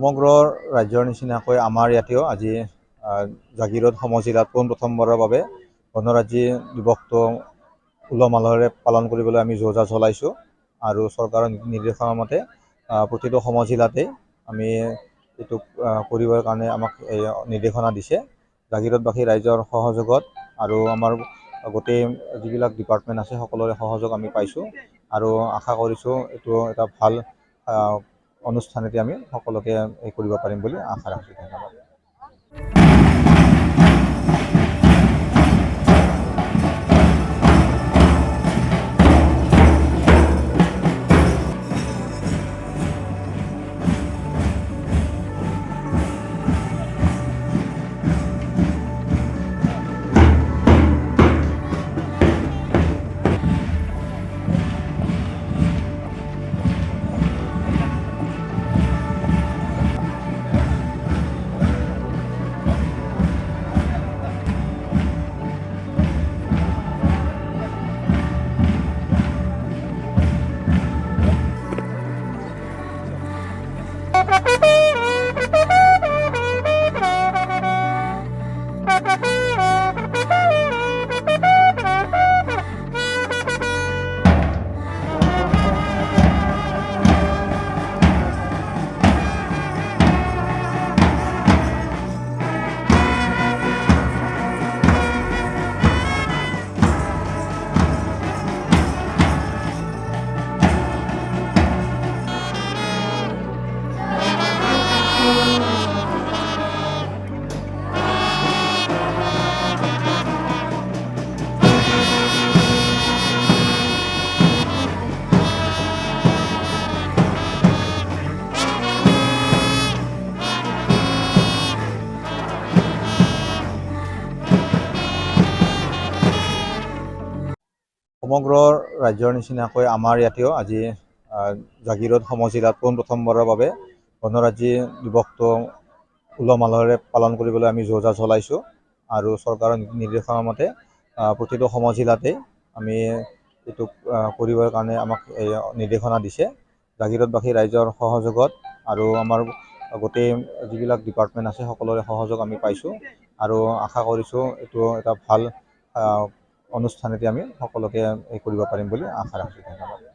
সমগ্ৰ ৰাজ্যৰ নিচিনাকৈ আমাৰ ইয়াতেও আজি জাগিৰোড সমজিলাত প্ৰথমবাৰৰ বাবে গণৰাজ্য দিৱসটো উলহ মালহেৰে পালন কৰিবলৈ আমি যোজা চলাইছোঁ আৰু চৰকাৰৰ নিৰ্দেশনা মতে প্ৰতিটো সমজিলাতে আমি এইটো কৰিবৰ কাৰণে আমাক নিৰ্দেশনা দিছে। জাগিৰোডবাসী ৰাইজৰ সহযোগত আৰু আমাৰ গোটেই যিবিলাক ডিপাৰ্টমেণ্ট আছে সকলোৰে সহযোগ আমি পাইছোঁ আৰু আশা কৰিছোঁ এইটো এটা ভাল অনুষ্ঠানতে আমি সকলোকে কৰিব পাৰিম বুলি আশা ৰাখিছোঁ। ধন্যবাদ। সমগ্ৰ ৰাজ্যৰ নিচিনাকৈ আমাৰ ইয়াতেও আজি জাগিৰোড সমজিলাত প্ৰথমবাৰৰ বাবে গণৰাজ্য দিৱসটো উলহ মালহেৰে পালন কৰিবলৈ আমি যোজা চলাইছোঁ আৰু চৰকাৰৰ নিৰ্দেশনা মতে প্ৰতিটো সমজিলাতে আমি এইটো কৰিবৰ কাৰণে আমাক নিৰ্দেশনা দিছে। জাগিৰোডবাসী ৰাইজৰ সহযোগত আৰু আমাৰ গোটেই যিবিলাক ডিপাৰ্টমেণ্ট আছে সকলোৰে সহযোগ আমি পাইছোঁ আৰু আশা কৰিছোঁ এইটো এটা ভাল অনুষ্ঠানতে আমি সকলোকে কৰিব পাৰিম বুলি আশা ৰাখিছোঁ। ধন্যবাদ।